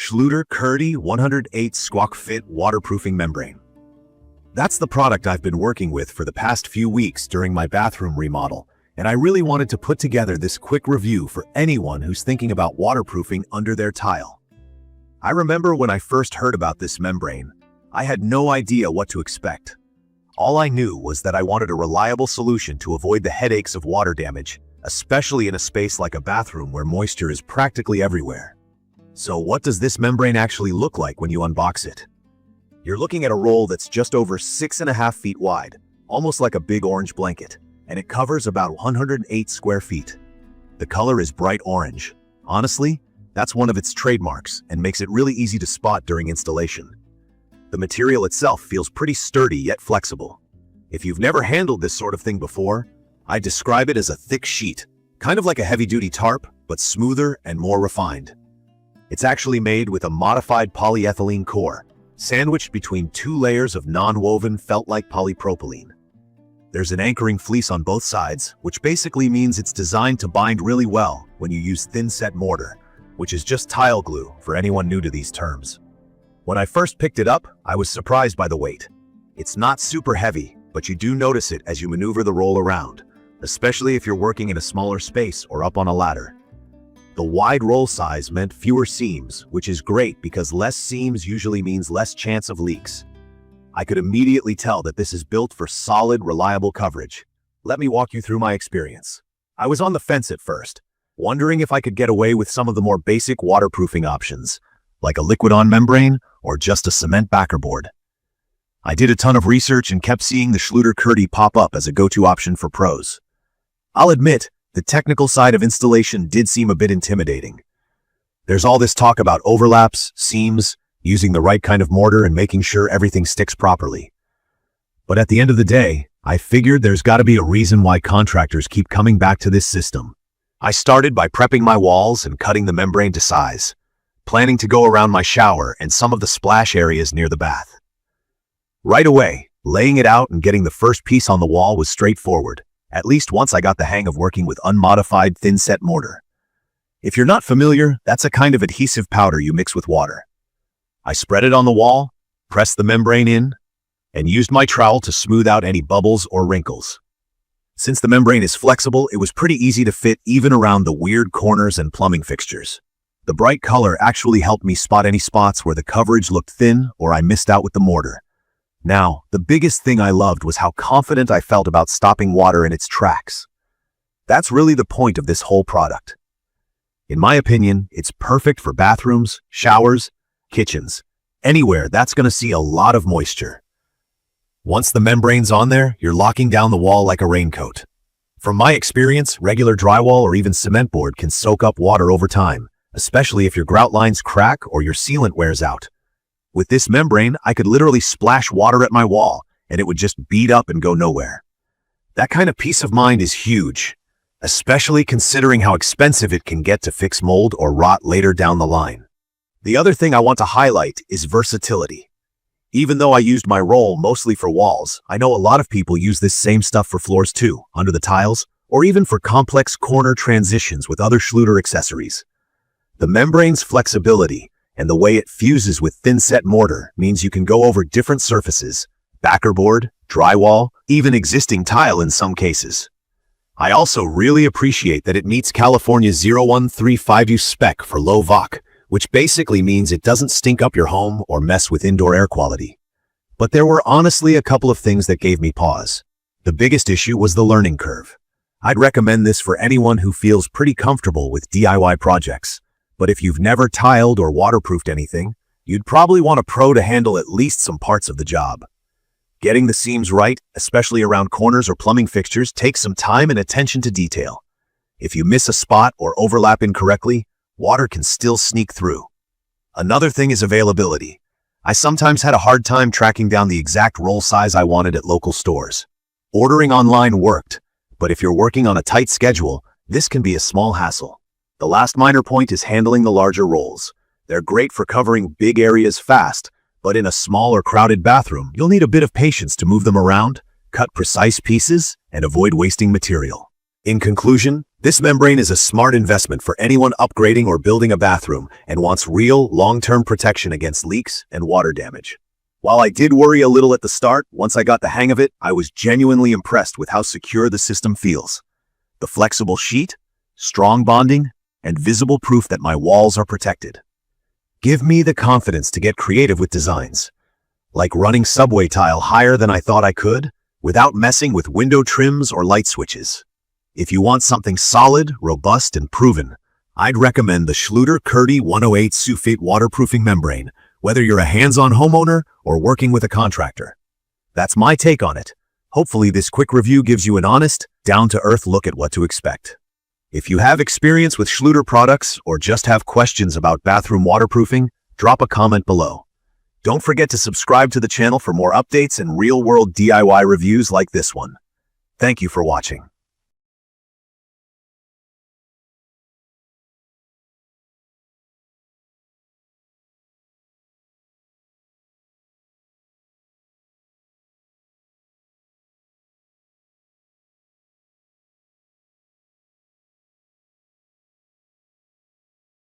Schluter Kerdi 108 Squawk Fit Waterproofing Membrane. That's the product I've been working with for the past few weeks during my bathroom remodel, and I really wanted to put together this quick review for anyone who's thinking about waterproofing under their tile. I remember when I first heard about this membrane, I had no idea what to expect. All I knew was that I wanted a reliable solution to avoid the headaches of water damage, especially in a space like a bathroom where moisture is practically everywhere. So what does this membrane actually look like when you unbox it? You're looking at a roll that's just over 6.5 feet wide, almost like a big orange blanket, and it covers about 108 square feet. The color is bright orange. Honestly, that's one of its trademarks and makes it really easy to spot during installation. The material itself feels pretty sturdy yet flexible. If you've never handled this sort of thing before, I'd describe it as a thick sheet, kind of like a heavy-duty tarp, but smoother and more refined. It's actually made with a modified polyethylene core, sandwiched between two layers of non-woven felt-like polypropylene. There's an anchoring fleece on both sides, which basically means it's designed to bind really well when you use thin-set mortar, which is just tile glue for anyone new to these terms. When I first picked it up, I was surprised by the weight. It's not super heavy, but you do notice it as you maneuver the roll around, especially if you're working in a smaller space or up on a ladder. The wide roll size meant fewer seams, which is great because less seams usually means less chance of leaks. I could immediately tell that this is built for solid, reliable coverage. Let me walk you through my experience. I was on the fence at first, wondering if I could get away with some of the more basic waterproofing options, like a liquid-on membrane or just a cement backer board. I did a ton of research and kept seeing the Schluter Kerdi pop up as a go-to option for pros. I'll admit, the technical side of installation did seem a bit intimidating. There's all this talk about overlaps, seams, using the right kind of mortar and making sure everything sticks properly. But at the end of the day, I figured there's got to be a reason why contractors keep coming back to this system. I started by prepping my walls and cutting the membrane to size, planning to go around my shower and some of the splash areas near the bath. Right away, laying it out and getting the first piece on the wall was straightforward, at least once I got the hang of working with unmodified thin-set mortar. If you're not familiar, that's a kind of adhesive powder you mix with water. I spread it on the wall, pressed the membrane in, and used my trowel to smooth out any bubbles or wrinkles. Since the membrane is flexible, it was pretty easy to fit even around the weird corners and plumbing fixtures. The bright color actually helped me spot any spots where the coverage looked thin or I missed out with the mortar. Now, the biggest thing I loved was how confident I felt about stopping water in its tracks. That's really the point of this whole product. In my opinion, it's perfect for bathrooms, showers, kitchens, anywhere that's going to see a lot of moisture. Once the membrane's on there, you're locking down the wall like a raincoat. From my experience, regular drywall or even cement board can soak up water over time, especially if your grout lines crack or your sealant wears out. With this membrane, I could literally splash water at my wall, and it would just bead up and go nowhere. That kind of peace of mind is huge, especially considering how expensive it can get to fix mold or rot later down the line. The other thing I want to highlight is versatility. Even though I used my roll mostly for walls, I know a lot of people use this same stuff for floors too, under the tiles, or even for complex corner transitions with other Schluter accessories. The membrane's flexibility and the way it fuses with thin-set mortar means you can go over different surfaces, backer board, drywall, even existing tile in some cases. I also really appreciate that it meets California's 0135U spec for low VOC, which basically means it doesn't stink up your home or mess with indoor air quality. But there were honestly a couple of things that gave me pause. The biggest issue was the learning curve. I'd recommend this for anyone who feels pretty comfortable with DIY projects. But if you've never tiled or waterproofed anything, you'd probably want a pro to handle at least some parts of the job. Getting the seams right, especially around corners or plumbing fixtures, takes some time and attention to detail. If you miss a spot or overlap incorrectly, water can still sneak through. Another thing is availability. I sometimes had a hard time tracking down the exact roll size I wanted at local stores. Ordering online worked, but if you're working on a tight schedule, this can be a small hassle. The last minor point is handling the larger rolls. They're great for covering big areas fast, but in a small or crowded bathroom, you'll need a bit of patience to move them around, cut precise pieces, and avoid wasting material. In conclusion, This membrane is a smart investment for anyone upgrading or building a bathroom and wants real, long-term protection against leaks and water damage. While I did worry a little at the start, once I got the hang of it, I was genuinely impressed with how secure the system feels. The flexible sheet, strong bonding, and visible proof that my walls are protected. Give me the confidence to get creative with designs. Like running subway tile higher than I thought I could, without messing with window trims or light switches. If you want something solid, robust, and proven, I'd recommend the Schluter Kerdi 108 Sulfate Waterproofing Membrane, whether you're a hands-on homeowner or working with a contractor. That's my take on it. Hopefully this quick review gives you an honest, down-to-earth look at what to expect. If you have experience with Schluter products or just have questions about bathroom waterproofing, drop a comment below. Don't forget to subscribe to the channel for more updates and real-world DIY reviews like this one. Thank you for watching.